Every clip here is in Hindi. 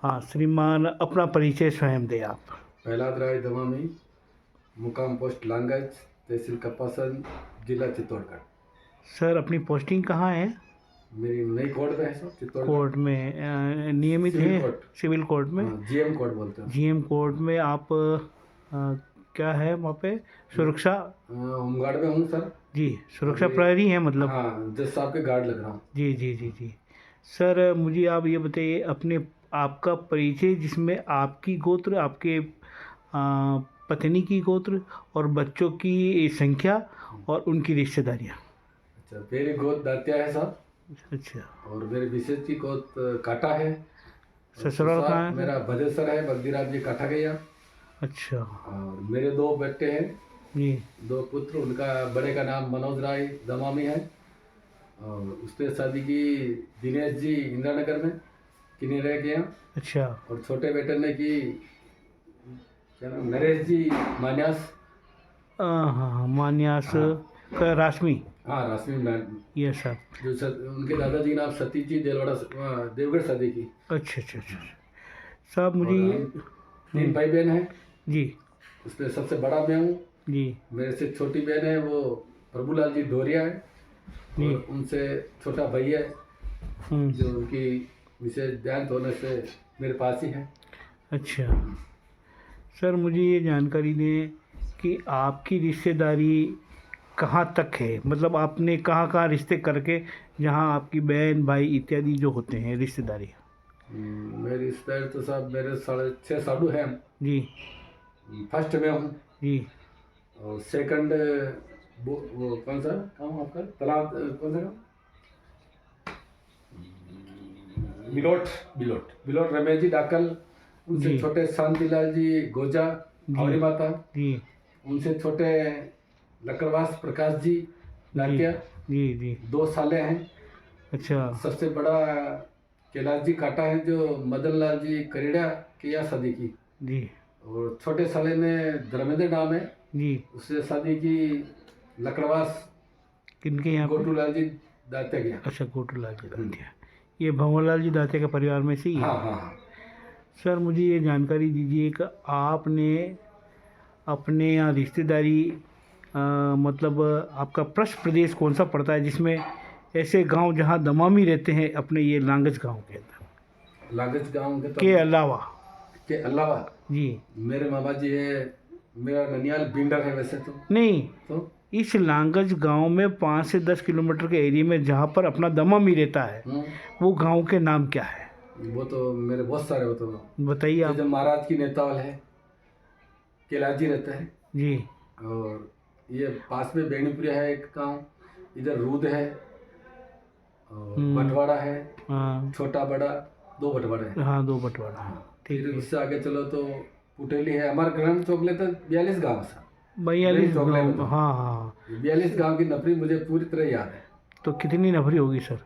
हाँ श्रीमान, अपना परिचय स्वयं दें आप। प्रहलाद राय दमामी, मुकाम पोस्ट लांगज, तहसील कपासन, जिला चित्तौड़गढ़। सर अपनी पोस्टिंग कहाँ है? मेरी नई कोर्ट में है सर, चित्तौड़गढ़ कोर्ट में नियमित सिविल है? कोर्ट। सिविल कोर्ट में? हाँ, जीएम कोर्ट बोलते हैं। जीएम कोर्ट में आप क्या है वहाँ पे सुरक्षा? होमगार्ड में हूँ सर। जी, सुरक्षा प्रहरी है मतलब? हाँ, जज साहब के गार्ड लग रहा हूँ। जी जी जी जी। सर मुझे आप ये बताइए अपने आपका परिचय, जिसमें आपकी गोत्र, आपके पत्नी की गोत्र और बच्चों की संख्या और उनकी रिश्तेदारियाँ। अच्छा, मेरी गोद दात्या है साहब। अच्छा। और मेरे विशेष की गोद काटा है। ससुराल कहाँ है? मेरा भदेसर है, बगदीराज जी काटा गया। अच्छा। और मेरे 2 बेटे हैं जी। 2 पुत्र। उनका बड़े का नाम मनोज राय दमामी है और उसने शादी की दिनेश जी इंदिरानगर में किन्हीं के यहाँ। अच्छा। और छोटे बेटे ने की क्या नाम, नरेश जी मान्यास। हाँ मान्यास हाँ। का राशमी। हाँ, राशमी मैन। ये सब जो उनके दादाजी का नाम सतीश जी देलवाड़ा, देवगढ़ सदी की। अच्छा अच्छा अच्छा। साहब मुझे और हम 3 भाई बहन हैं। जी। उसमें सबसे बड़ा मैं हूँ। जी। मेरे से छोटी बहन है वो प्रभुलाल जी डोरिया है। जी। और उनसे छोटा भाई है जो उनकी विशेष देहांत होने से मेरे पास ही है। अच्छा। सर मुझे ये जानकारी दें कि आपकी रिश्तेदारी कहाँ तक है, मतलब आपने कहाँ कहाँ रिश्ते करके, जहाँ आपकी बहन भाई इत्यादि जो होते हैं रिश्तेदारी। मेरी रिश्तेदारी तो साहब मेरे 6.5 साधु हैं। जी। फर्स्ट में हूँ। जी। और सेकंड वो कौन सा काम आपका, तालाब कौन सा काम, बिलोट। बिलोट रमेश जी डाकल। उनसे जी। छोटे शांतिलाल जी गोजा आवरी माता। जी। उनसे छोटे लकड़वास प्रकाश जी जी। डाकिया। जी। जी। 2 साले हैं। अच्छा। सबसे बड़ा कैलाश जी काटा है जो मदन लाल जी करीड़ा की या शादी की। जी। और छोटे साले ने धर्मेंद्र नाम है, जी। उससे शादी की लकड़वास किनके यहाँ पे? गोटूलाल जी दाते गया। अच्छा, गोटूलाल जी दातिया, ये भंवरलाल जी दाते के परिवार में से ही है? हाँ हाँ हाँ। सर मुझे ये जानकारी दीजिए कि आपने अपने यहाँ रिश्तेदारी मतलब आपका पृष्ठ प्रदेश कौन सा पड़ता है जिसमें ऐसे गांव जहां दमामी रहते हैं, अपने ये लांगज गांव के अंदर लागज गांव के अलावा? के अलावा जी। मेरे मामा जी है। मेरा ननियाल बिंडर है वैसे तो। नहीं, तो इस लांगज गांव में 5 से 10 किलोमीटर के एरिया में जहाँ पर अपना दमामी रहता है, वो गांव के नाम क्या है? वो तो मेरे बहुत सारे, वो तो बताइए आप। जैसे महाराज की नेतावल है, कैलाश जी रहते हैं जी। और ये पास में बेनीपुरिया है एक गांव, इधर रूद है और बटवाड़ा है। हाँ। छोटा बड़ा 2 बटवाड़े हैं। हाँ 2 बटवाड़ा। ठीक फिर है। उससे आगे चलो तो पुटेली है। हमारे ग्राम चौकले तो 42 गाँव था। 42 चौकले में गाँव। तो हाँ हाँ। 42 गाँव की नफरी मुझे पूरी तरह याद है। तो कितनी नफरी होगी सर?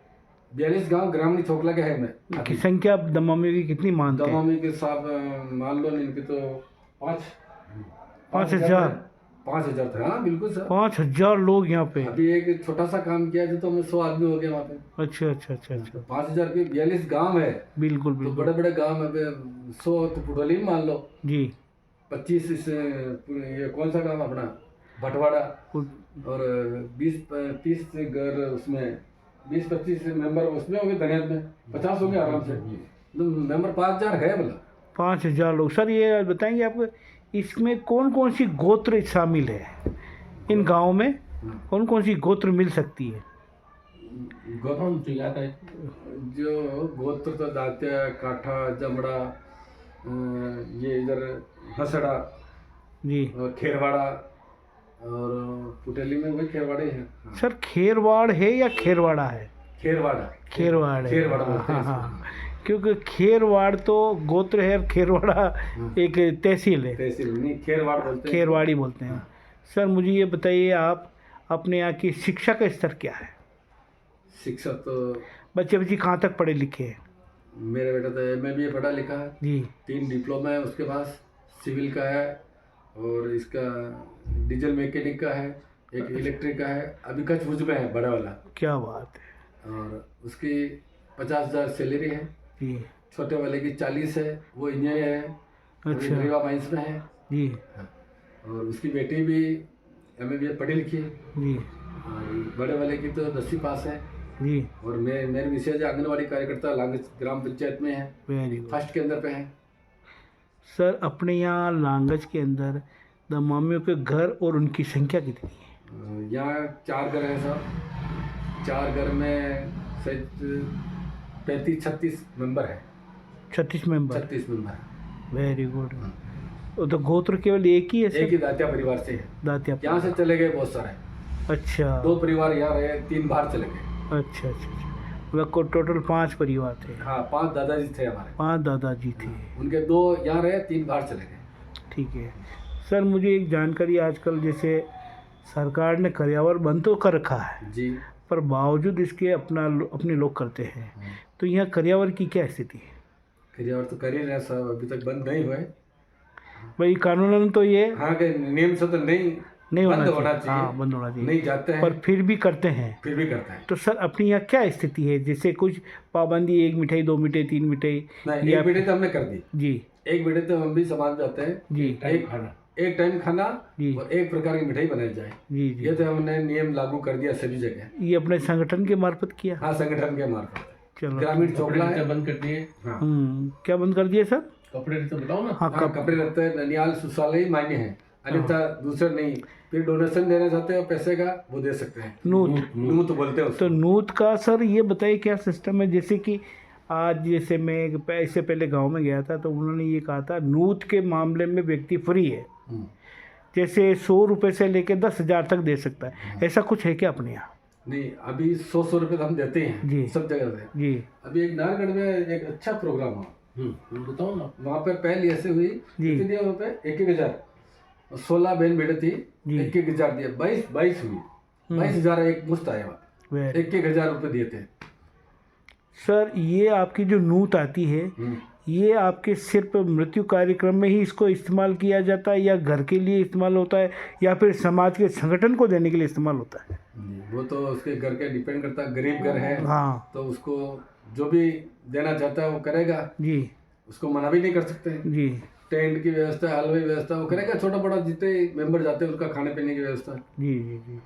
42 गाँव ग्रामीण चौकला के है मैं। की संख्या दमामी की कितनी मानते हैं? दमामी के साथ मान लो इनके तो 5,000। 5,000 थे। हाँ बिल्कुल सर। 5,000 लोग यहाँ पे? अभी एक छोटा सा काम किया जो तो हमें 100 आदमी हो गए वहाँ पे। अच्छा अच्छा अच्छा अच्छा। 5,000 के 42 गाँव है। बिल्कुल तो बिल्कुल। बड़े बड़े गाँव में 100 तो पुटोली में मान लो। जी। 25 ये कौन सा गाँव अपना भटवाड़ा। और 20-30 घर उसमें, 20-25 मेंबर उसमें हो गए। धनियात में 50 हो गए आराम से। तो मेंबर 5,000 है बोला। 5,000 लोग। सर ये बताएंगे आपको इसमें कौन कौन सी गोत्र शामिल है? इन गाँव में कौन कौन सी गोत्र मिल सकती है? गोत्र जो गोत्र तो दात्या, काठा, जमड़ा, ये इधर हसड़ा जी। और खेरवाड़ा। और पुटेली में वही खेरवाड़े हैं। हाँ। सर खेरवाड़ है या खेरवाड़ा है? खेरवाड़ा। खेरवाड़ है। खेरवाड़ा बोलते हैं हाँ इसको। हाँ, क्योंकि खेरवाड़ तो गोत्र है और खेरवाड़ा एक तहसील है। तहसील नहीं, खेरवाड़ बोलते हैं। खेरवाड़ी बोलते हैं। सर मुझे ये बताइए आप अपने यहाँ की शिक्षा का स्तर क्या है? शिक्षा तो बच्चे कहाँ तक पढ़े लिखे हैं? मेरा बेटा तो MA पढ़ा लिखा है जी। 3 डिप्लोमा है उसके पास। सिविल का है और इसका डीजल मैकेनिक का है, एक इलेक्ट्रिक का है। अभी कच्छ में है बड़ा वाला। क्या बात है। और उसकी 50,000 सैलरी है। जी। छोटे वाले की 40 है, वो इंजीनियर है, अच्छा। रीवा माइंस में है। जी और उसकी बेटी भी MA पढ़ी लिखी है। जी और बड़े वाले की तो 10वीं पास है। जी। और मेरे मिसेज आंगनवाड़ी कार्यकर्ता लांगज ग्राम पंचायत में है, वेरी गुड। फर्स्ट के अंदर पे है। सर अपने यहाँ लांगज के अंदर दमामियों के घर और उनकी संख्या कितनी है? यहाँ 4 घर हैं साहब। 4 घर में शायद 35-36 मेंबर है। 36 मेंबर। 36 मेंबर है। Very good. वो तो गोत्र केवल एक ही है एक सर? ही दातिया परिवार से है। दातिया। यहाँ से चले गए बहुत सारे। अच्छा 2 परिवार यहाँ रहे, 3 बाहर चले गए। अच्छा अच्छा अच्छा। मतलब को टोटल 5 परिवार थे? हाँ, 5 दादाजी थे हमारे। 5 दादाजी थे। उनके 2 यहाँ रहे, 3 बाहर चले गए। ठीक है सर। मुझे एक जानकारी, आजकल जैसे सरकार ने कर्यावर बंद तो कर रखा है जी। पर बावजूद इसके अपने लोग करते हैं, तो यहाँ कर्यावर की क्या स्थिति है? क्रिया तो कर ही रहे साहब, अभी तक बंद नहीं हुए। भाई कानूनन तो ये हाँ के नियम से तो नहीं होना बंद होना चाहिए। चाहिए। हाँ बंद होना चाहिए, नहीं जाते हैं पर फिर भी करते हैं। फिर भी करते हैं। तो सर अपनी यहाँ क्या स्थिति है? जैसे कुछ पाबंदी, 1 मिठाई 2 मिठाई 3 मिठाई? नहीं, एक बेटे तो हमने कर दी। जी। एक बेटे तो हम भी समाज में आते हैं जी। एक टाइम खाना जी। और एक प्रकार की मिठाई बनाई जाए। जी जी। ये तो हमने नियम लागू कर दिया सभी जगह। ये अपने संगठन के मार्फत किया? हाँ, संगठन के मार्फत। चलो। ग्रामीण चौकला है। बंद कर दिए। हाँ। क्या बंद कर दिए सर? कपड़े तो बताओ ना। हाँ हाँ, कपड़े रहते हैं, ननियाल सुशालय ही मान्य है, अन्यथा दूसरे नहीं। फिर डोनेशन देना चाहते हैं पैसे का, वो दे सकते हैं। नूत बोलते हैं उसको। तो नूत का सर ये बताइए क्या सिस्टम है? जैसे कि आज जैसे मैं इससे पहले गांव में गया था तो उन्होंने ये कहा था नूत के मामले में व्यक्ति फ्री है, जैसे 100 रुपये से लेकर 10,000 तक दे सकता है। ऐसा कुछ है क्या अपने यहाँ? नहीं, अभी 100 रुपये तो हम देते हैं जी। सब जगह से। जी। अभी एक नारगढ़ में एक अच्छा प्रोग्राम हुआ, बताओ ना। वहाँ पे पहले ऐसे हुई। जी। कितनी दिया वहाँ पे? 1,000। 16 बहन बेटे थी, जी। 1,000 दिया। 22 हुई। 22,000 एक मुश्त आया वहाँ। वेरी। 1,000 रुपये दिए थे। सर ये आपकी जो नूत आती है, ये आपके सिर्फ मृत्यु कार्यक्रम में ही इसको इस्तेमाल किया जाता है या घर के लिए इस्तेमाल होता है या फिर समाज के संगठन को देने के लिए इस्तेमाल होता है? वो तो उसके घर के डिपेंड करता है। गरीब घर है हाँ तो उसको जो भी देना चाहता है वो करेगा। जी। उसको मना भी नहीं कर सकते हैं। जी टेंट की व्यवस्था, हलवे व्यवस्था वो करेगा। छोटा बड़ा जितने मेंबर जाते हैं उसका खाने पीने की व्यवस्था। जी जी जी।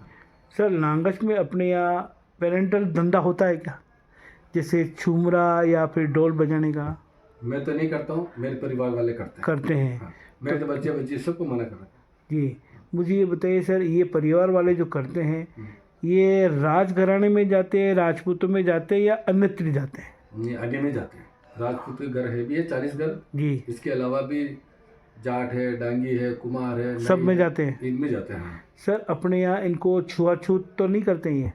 सर लांगच में अपने यहाँ पेरेंटल धंधा होता है क्या, जैसे छुमरा या फिर ढोल बजाने का? मैं तो नहीं करता हूँ, मेरे परिवार वाले करते हैं। हाँ, मेरे तो बच्चे सबको मना कर रहे हैं। जी। मुझे ये बताइए सर, ये परिवार वाले जो करते हैं ये राजघराने में जाते हैं, राजपूतों में जाते हैं या अन्यत्र जाते हैं? ये आगे में जाते हैं। राजपूत के घर है भी है 40 घर। जी। इसके अलावा भी जाट है, डांगी है, कुमार है, सब नाई में है, जाते हैं? इनमें जाते हैं। सर अपने यहाँ इनको छुआछूत तो नहीं करते हैं?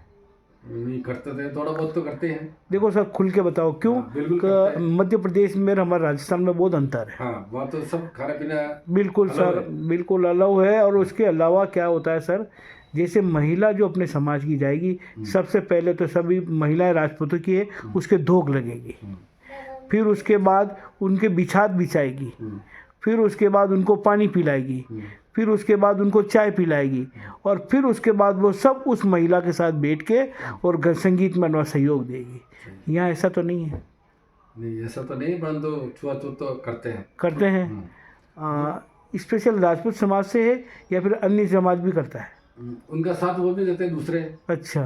नहीं करते थे, थोड़ा बहुत तो करते हैं। देखो सर खुल के बताओ क्यों? हाँ, बिल्कुल करते हैं। मध्य प्रदेश में और हमारे राजस्थान में बहुत अंतर है। हाँ, वहाँ तो सब खाना पीना बिल्कुल अलग सर, है। बिल्कुल अलग है। और उसके अलावा क्या होता है सर, जैसे महिला जो अपने समाज की जाएगी, सबसे पहले तो सभी महिलाएं राजपूतों की है, उसके धोख लगेगी, फिर उसके बाद उनके बिछात बिछाएगी, फिर उसके बाद उनको पानी पिलाएगी, फिर उसके बाद उनको चाय पिलाएगी, और फिर उसके बाद वो सब उस महिला के साथ बैठ के और घर संगीत में अपना सहयोग देगी। यहाँ ऐसा तो नहीं है? नहीं, ऐसा तो नहीं, परंतु छुआछूत तो करते हैं। करते हैं। स्पेशल राजपूत समाज से है या फिर अन्य समाज भी करता है? उनका साथ वो भी देते हैं दूसरे। अच्छा,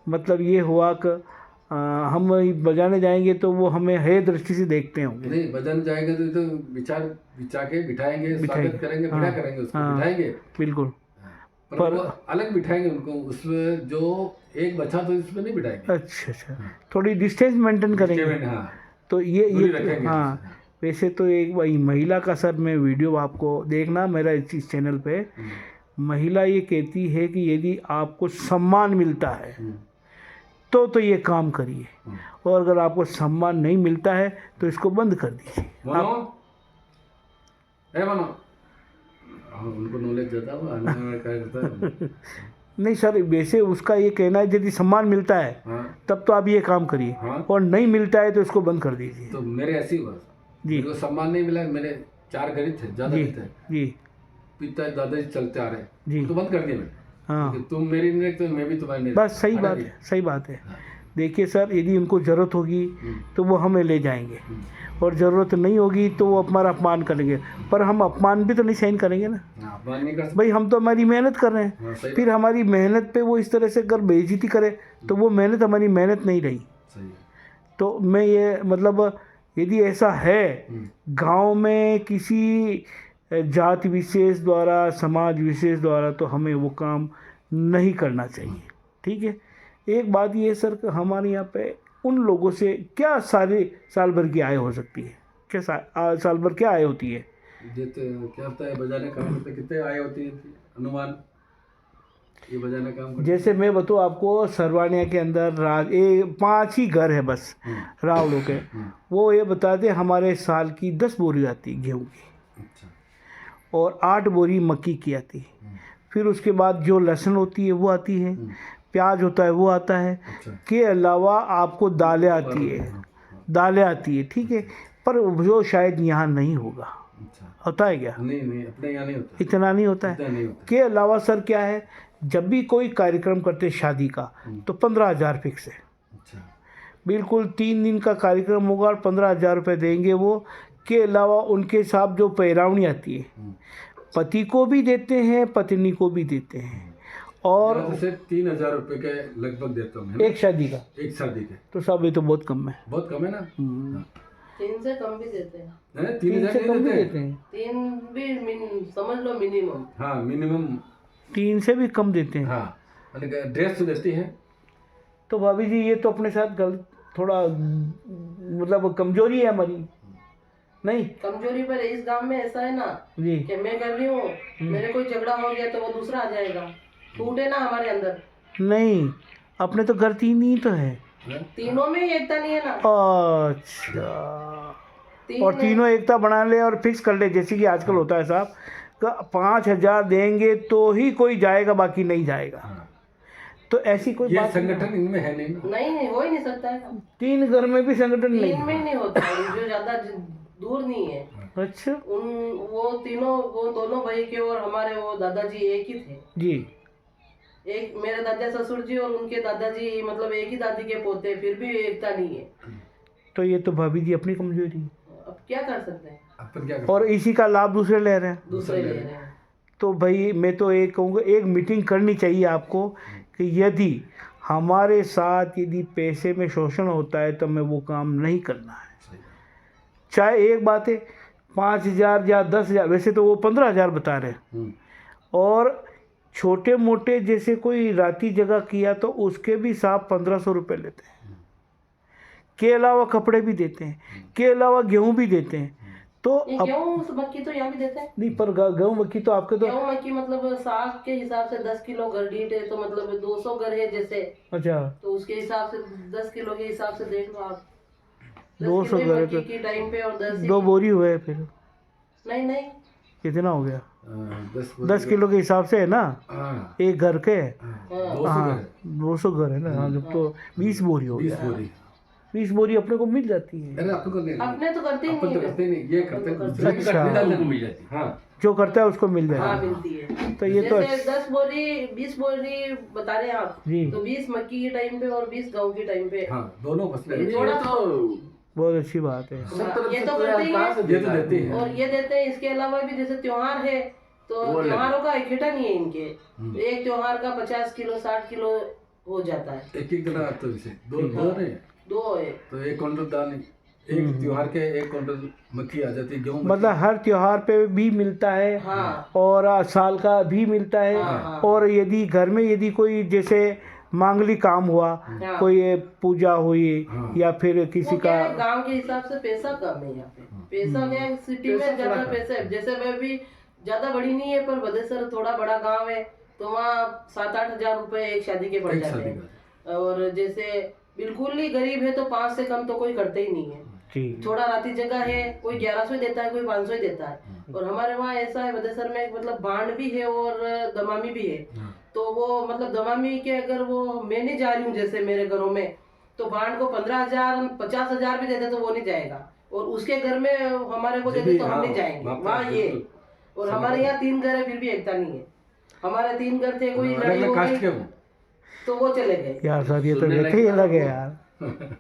मतलब ये हुआ कि हम बजाने जाएंगे तो वो हमें है दृष्टि से देखते होंगे? नहीं, बजाने जाएंगे तो बिछा के बिठाएंगे, स्वागत करेंगे, हाँ, बिठा करेंगे उसको, हाँ, बिठाएंगे। बिल्कुल। पर वो अलग बिठाएंगे उनको, उसमें जो एक बचा तो इसमें नहीं बिठाएंगे। अच्छा अच्छा, थोड़ी डिस्टेंस मेंटेन करेंगे। हाँ, तो दूरी ये रखेंगे। हाँ। वैसे तो एक वही महिला का सर, मैं वीडियो आपको देखना मेरा इस चैनल पे, महिला ये कहती है कि यदि आपको सम्मान मिलता है तो ये काम करिए, और अगर आपको सम्मान नहीं मिलता है तो इसको बंद कर दीजिए। उनको नॉलेज ज़्यादा हुआ। नहीं सर, वैसे उसका ये कहना है यदि सम्मान मिलता है तब तो आप ये काम करिए, और नहीं मिलता है तो इसको बंद कर दीजिए। तो मेरे ऐसी हुआ जी। मेरे को सम्मान नहीं मिला। मेरे 4 गरीब थे, ज़्यादा नहीं थे। जी। पिता दादाजी चलते आ रहे जी। तो बंद कर दिया मैंने। हाँ, तुम मेरी नहीं तो मैं भी तुम्हारी नहीं। बस सही बात है, सही बात है। देखिए सर, यदि उनको ज़रूरत होगी तो वो हमें ले जाएंगे, और ज़रूरत नहीं होगी तो वो हमारा अपमान करेंगे, पर हम अपमान भी तो नहीं सहन करेंगे ना हाँ, बात नहीं कर सकते। भाई। हम तो हमारी मेहनत कर रहे हाँ, हैं, सही फिर हमारी मेहनत पे वो इस तरह से अगर बेइज्जती करे तो वो मेहनत हमारी मेहनत नहीं रही। सही है। तो मैं ये मतलब, यदि ऐसा है गांव में किसी जाति विशेष द्वारा, समाज विशेष द्वारा, तो हमें वो काम नहीं करना चाहिए। ठीक है। एक बात ये सर कि हमारे यहाँ पे उन लोगों से क्या साल भर की आय हो सकती है? क्या साल भर क्या आय होती है? देते क्या होता है बजाने काम करते कितने आय होती है अनुमान, ये बजाने काम करते? जैसे मैं बताऊँ आपको, सरवानिया के अंदर 5 ही घर है बस रावलों के। वो ये बताते हमारे साल की 10 बोरी आती गेहूँ की, अच्छा। और 8 बोरी मक्की की आती है। फिर उसके बाद जो लहसुन होती है वो आती है, प्याज होता है वो आता है, अच्छा। के अलावा आपको दालें आती है। ठीक है, पर जो शायद यहाँ नहीं होगा। अच्छा। होता है क्या? नहीं अपने यहाँ नहीं होता, इतना नहीं होता इतना है। नहीं होता। के अलावा सर क्या है, जब भी कोई कार्यक्रम करते शादी का तो 15,000 फिक्स है। अच्छा। बिल्कुल 3 दिन का कार्यक्रम होगा और 15,000 रुपये देंगे वो। के अलावा उनके साथ जो पैरावनी आती है, पति को भी देते हैं, पत्नी को भी देते हैं, और जैसे 3,000 रुपये के लगभग देता हूँ एक शादी का। एक शादी के। तो साहब ये तो बहुत कम है। बहुत कम है ना? 3 से कम भी देते हैं, नहीं, 3 से 3,000 कम नहीं भी देते। देते हैं। 3 भी समझ लो मिनिमम। हाँ मिनिमम। 3 से भी कम देते हैं। हाँ ड्रेस तो देती है। तो भाभी जी ये तो अपने साथ गलत, थोड़ा मतलब कमजोरी है हमारी, नहीं? कमजोरी पर इस गांव में ऐसा है ना जी कि मैं कर रही हूँ, मेरे कोई झगड़ा हो गया तो वो दूसरा आ जाएगा, टूटे ना हमारे अंदर। नहीं, अपने तो घर 3 ही तो है। तीनों में ही एकता नहीं है ना। अच्छा, और में- तीनों एकता बना ले और फिक्स कर ले, जैसे कि आजकल होता है साहब, 5,000 देंगे तो ही कोई जाएगा, बाकी नहीं जाएगा। तो ऐसी कोई ये बात संगठन इनमें है नहीं ना। नहीं हो ही नहीं सकता है। 3 घर में भी संगठन 3 नहीं? में ही नहीं होता है, जो ज्यादा दूर नहीं है। अच्छा वो दोनों भाई के और हमारे वो दादाजी एक ही थे। जी। एक मेरे दादा ससुर जी और उनके दादाजी मतलब एक ही दादी के पोते, फिर भी एकता नहीं है। तो ये तो भाभी जी अपनी कमजोरी है। अब क्या कर सकते हैं, अपन क्या और इसी का लाभ दूसरे ले रहे हैं। दूसरे ले रहे हैं। तो भाई मैं तो एक कहूँगा, एक मीटिंग करनी चाहिए आपको कि यदि हमारे साथ यदि पैसे में शोषण होता है तो हमें वो काम नहीं करना है। चाहे एक बात है 5,000 या 10,000, वैसे तो वो 15,000 बता रहे हैं, और छोटे मोटे जैसे कोई राती जगह किया तो उसके भी साहब 1,500 रुपये लेते हैं। के अलावा कपड़े भी देते हैं, के अलावा गेहूँ भी देते हैं। तो ये गेहूँ मक्की तो यहाँ भी देते हैं। नहीं, पर गेहूँ मक्की तो आपके तो, गेहूँ मक्की मतलब साग के हिसाब से 10 किलो घर डीट है, तो मतलब 200 घर है जैसे, अच्छा तो उसके हिसाब से 10 किलो के हिसाब से देख लो आप। 200 किलो घर मक्की की टाइम पे और 10 2 बोरी हुए फिर नहीं कितना हो गया? 10 किलो के हिसाब से है ना, हाँ एक घर के। 200 हाँ 200 घर है ना। हाँ, जब तो 20 बोरी हो 20 गया। बोरी। 20 बोरी अपने को मिल जाती है। अरे अपन को नहीं, अपने तो करते ही अपन तो नहीं करते है। नहीं, ये करते हैं। अच्छा। डालने को मिल जाती है। हाँ जो करता है उसको मिल हाँ जाएगा। मिलती है। तो ये तो जैसे 10 बोरी 20 बोरी बता रहे हैं आप, जी। तो 20 मक्की के टाइम पे और 20 गेहूं के टाइम पे। हाँ दोनों फसलें ये हैं। थोड़ा तो बहुत अच्छी बात है। ये तो करते ही कहाँ से है। ये तो देते हैं। और ये देते हैं। इसके अलावा भी जैसे त्योहार है तो वो त्योहारों का इकट्ठा नहीं है इनके। तो एक त्योहार का 50 किलो 60 किलो हो जाता है। एक जना आता है इसे दो नहीं, 2 है। तो 1 क्विंटल दाल, एक त्योहार के 1 क्विंटल मक्की आ जाती है, गेहूँ मतलब हर त्योहार पे भी मिलता है, हाँ और साल का भी मिलता है। हाँ। और यदि घर में यदि कोई जैसे मांगलिक काम हुआ, हाँ। कोई पूजा हुई, या फिर किसी वो क्या का, है, गांव के हिसाब से पैसा कम है यहाँ पे। पैसा क्या है, सिटी में ज्यादा पैसा है। जैसे मैं भी ज्यादा बड़ी नहीं है, पर बदेसर थोड़ा बड़ा गांव है, तो वहाँ 7-8 हजार रुपए एक शादी के पड़ एक जाते शादी हैं। और जैसे बिल्कुल ही गरीब है तो 5 से कम तो कोई करते ही नहीं है। जी थोड़ा राती जगह है, कोई 1100 देता है, कोई 500 देता है। और हमारे वहाँ ऐसा है बदेसर में, मतलब बांड भी है और दमामी भी है। तो वो मतलब दमामी के अगर वो मैं नहीं जा रही हूँ जैसे मेरे घरों में, तो बांड को 15,000 50,000 भी देते तो वो नहीं जाएगा, और उसके घर में हमारे को देते तो हम नहीं जाएंगे वहाँ ये। और हमारे यहाँ 3 घर है फिर भी एकता नहीं है। हमारे 3 घर थे, कोई लड़ाई हो अलग कास्ट गई। के वो तो वो चले गए। यार सर ये तो सुनने व्यथे ही लायक अलग है यार,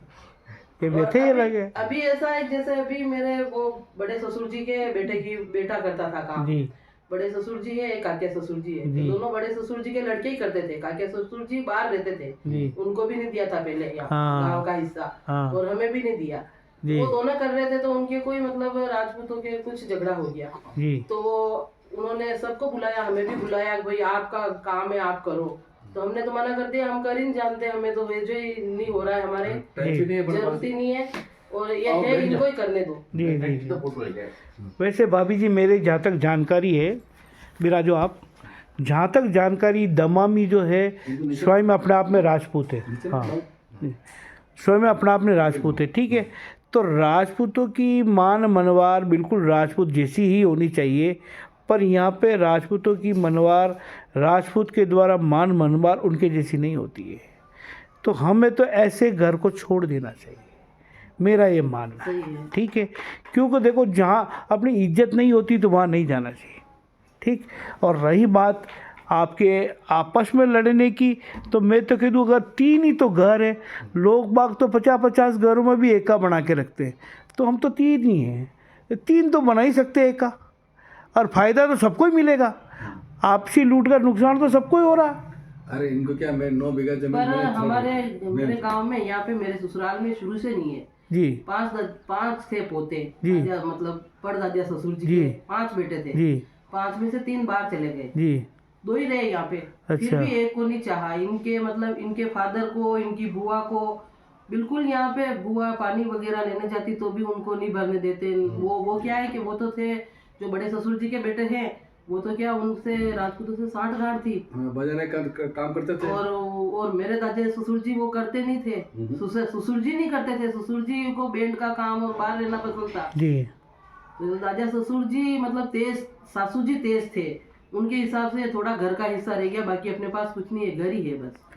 ये व्यथे ही अलग है। अभी ऐसा है जैसे अभी मेरे वो बड़े ससुर जी के बेटे की बेटा करता था काम। जी बड़े ससुर जी है, एक काकिया ससुर जी है, जी। तो दोनों बड़े ससुर जी के लड़के ही करते थे। काकिया ससुर जी बाहर रहते थे, जी उनको भी नहीं दिया था पहले यहाँ हाँ। गाँव का हिस्सा, हाँ और हमें भी नहीं दिया। जी वो दोनों कर रहे थे, तो उनके कोई मतलब राजपूतों के कुछ झगड़ा हो गया, जी तो वो उन्होंने सबको बुलाया, हमें भी बुलाया कि भाई आपका काम है आप करो। तो हमने तो मना कर दिया, हम कर ही नहीं जानते, हमें तो वेज ही नहीं हो रहा है, हमारे टेंशन नहीं है अपने जरूरत पास। ही नहीं है, और ये है इनको ही करने दो। जी जी जी। तो फोटो है क्या? वैसे भाभी जी मेरे जहाँ तक जानकारी है, बिराजो आप, जहाँ तक जानकारी दमामी जो है स्वयं अपने आप में राजपूत है। हाँ स्वयं अपने आप में राजपूत है, ठीक है। तो राजपूतों की मान मनवार बिल्कुल राजपूत जैसी ही होनी चाहिए, पर यहाँ पे राजपूतों की मनवार राजपूत के द्वारा मान मनवार उनके जैसी नहीं होती है। तो हमें तो ऐसे घर को छोड़ देना चाहिए, मेरा ये मानना है, सही है। ठीक है। क्योंकि देखो जहाँ अपनी इज्जत नहीं होती तो वहाँ नहीं जाना चाहिए, ठीक। और रही बात आपके आपस में लड़ने की, तो मैं तो कह दूँ अगर 3 ही तो घर है, लोग बाग तो 50-50 घरों में भी एका बना के रखते हैं, तो हम तो 3 ही हैं, 3 तो बना ही सकते हैं एका, और फ़ायदा तो सबको ही मिलेगा। आपसी लूट का नुकसान तो सबको ही हो रहा है। अरे इनको क्या, मैं 9 बीघा जमीन पर मैंने छोड़ हमारे दी। मेरे गांव में यहाँ पे मेरे ससुराल में शुरू से नहीं है। जी 5 थे पोते, जी। मतलब परदादिया ससुर जी जी। के 5 बेटे थे, जी 5 में से 3 बाहर चले गए, जी 2 ही रहे यहाँ पे। फिर अच्छा। भी एक को नहीं चाहा, इनके मतलब इनके फादर को, इनकी बुआ को बिल्कुल, यहाँ पे बुआ पानी वगैरह लेने जाती तो भी उनको नहीं भरने देते। वो क्या है कि वो तो थे जो बड़े ससुर जी के बेटे हैं, वो तो क्या उनसे राजपूतों से 60 गांठ थी, हाँ, बजाने का काम करते थे। और मेरे दादा ससुर जी वो करते नहीं थे, ससुर जी नहीं करते थे, ससुर जी को बैंड का काम और बाहर रहना पसंद था। जी तो दादा ससुर जी मतलब तेज, सासू जी तेज थे, उनके हिसाब से थोड़ा घर का हिस्सा रह गया, बाकी अपने पास कुछ नहीं है, घर ही है बस।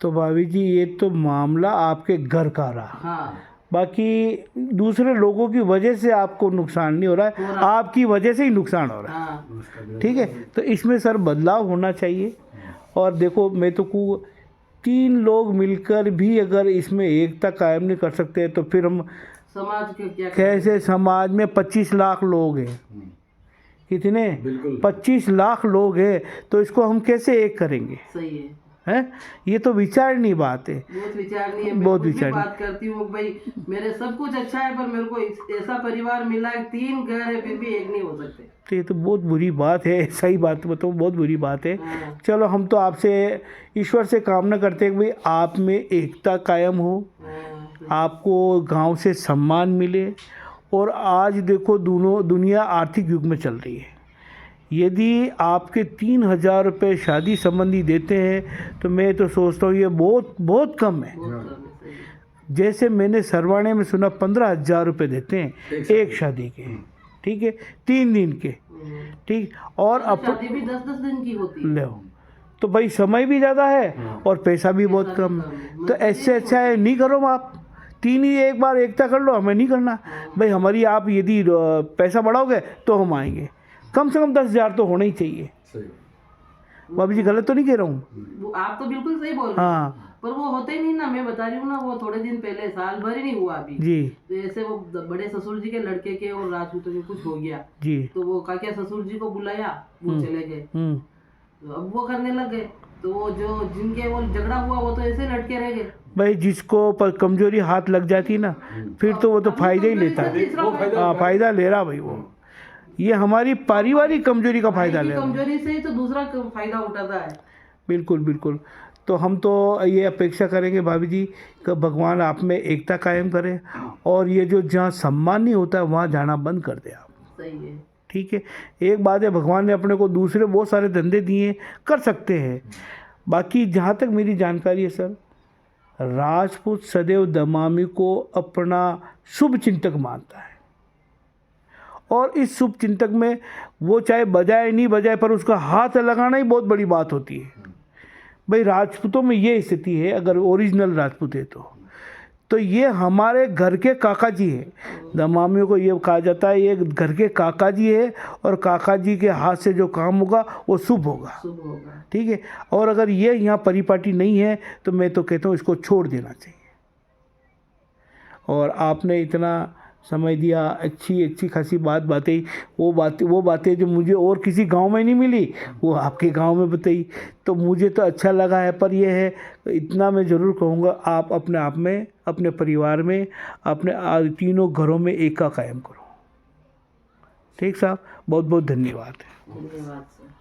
तो भाभी जी ये तो मामला आपके घर का रहा, हाँ बाकी दूसरे लोगों की वजह से आपको नुकसान नहीं हो रहा है, आपकी वजह से ही नुकसान हो रहा है, हाँ ठीक है। तो इसमें सर बदलाव होना चाहिए। और देखो मैं तो कहूँ 3 लोग मिलकर भी अगर इसमें एकता कायम नहीं कर सकते तो फिर हम समाज के क्या कैसे, समाज में 25 लाख लोग हैं, कितने, बिल्कुल 25 लाख लोग हैं, तो इसको हम कैसे एक करेंगे, सही है, हैं। ये तो विचारणीय बात है, बहुत विचार नहीं है। मैं बहुत खुद भी विचार नहीं। बात करती हूँ भाई, मेरे सब कुछ अच्छा है, पर मेरे को ऐसा परिवार मिला है, 3 घर है, फिर भी एक नहीं हो सकते। तो ये तो बहुत बुरी बात है, सही बात बताओ, बहुत बुरी बात है। हाँ, चलो हम तो आपसे ईश्वर से कामना करते हैं कि भाई आप में एकता कायम हो, हाँ, आपको गांव से सम्मान मिले। और आज देखो दुनिया आर्थिक युग में चल रही है, यदि आपके 3,000 रुपये शादी संबंधी देते हैं तो मैं तो सोचता हूँ ये बहुत बहुत कम है। बहुत कम है, सही है। जैसे मैंने सरवाने में सुना 15,000 रुपये देते हैं एक शादी के, ठीक है, 3 दिन के, ठीक। और शादी भी 10-10 दिन की होती है। ले तो भाई समय भी ज़्यादा है और पैसा भी बहुत कम है, तो ऐसे अच्छा है नहीं करो आप, 3 ही एक बार एकता कर लो, हमें नहीं करना भाई। हमारी आप यदि पैसा बढ़ाओगे तो हम आएंगे, कम से कम 10,000 तो होना ही चाहिए। सही। भाभी जी गलत तो नहीं कह रहा हूँ? वो आप तो बिल्कुल सही बोल रहे हैं, हाँ पर वो होते ही नहीं ना, मैं बता रही हूँ ना, वो थोड़े दिन पहले, साल भर ही नहीं हुआ अभी, जी तो ऐसे वो बड़े ससुर जी के लड़के के और राजपूतों के कुछ हो गया, जी तो वो काकिया ससुर जी को बुलाया, वो चले गए, तो अब वो करने लग गए, तो वो जो जिनके वो झगड़ा हुआ वो तो ऐसे लटके रह गए। भाई जिसको पर कमजोरी हाथ लग जाती ना, फिर तो वो तो फायदा ही लेता है। तीसरा फायदा हाँ फायदा ले रहा भाई वो, ये हमारी पारिवारिक कमजोरी का फायदा ले की रहा। कमजोरी से ही तो दूसरा फायदा उठाता है। बिल्कुल बिल्कुल। तो हम तो ये अपेक्षा करेंगे भाभी जी कि भगवान आप में एकता कायम करे, और ये जो जहाँ सम्मान नहीं होता है वहाँ जाना बंद कर दे आप, सही है, ठीक है। एक बात है, भगवान ने अपने को दूसरे बहुत सारे धंधे दिए, कर सकते हैं। बाकी जहाँ तक मेरी जानकारी है सर, राजपूत सदैव दमामी को अपना शुभ चिंतक मानता है, और इस शुभ चिंतक में वो चाहे बजाए नहीं बजाए पर उसका हाथ लगाना ही बहुत बड़ी बात होती है। भाई राजपूतों में ये स्थिति है, अगर ओरिजिनल राजपूत है तो ये हमारे घर के काका जी हैं। दमामियों को ये कहा जाता है ये घर के काका जी है, और काका जी के हाथ से जो काम होगा वो शुभ होगा। शुभ होगा। ठीक है। और अगर ये यहाँ परिपाटी नहीं है तो मैं तो कहता हूँ इसको छोड़ देना चाहिए। और आपने इतना समय दिया, अच्छी खासी बातें, वो बातें जो मुझे और किसी गांव में नहीं मिली वो आपके गांव में बताई, तो मुझे तो अच्छा लगा है। पर यह है, इतना मैं ज़रूर कहूँगा, आप अपने आप में, अपने परिवार में, अपने तीनों घरों में एका कायम करो। ठीक साहब, बहुत बहुत धन्यवाद। धन्यवाद सर।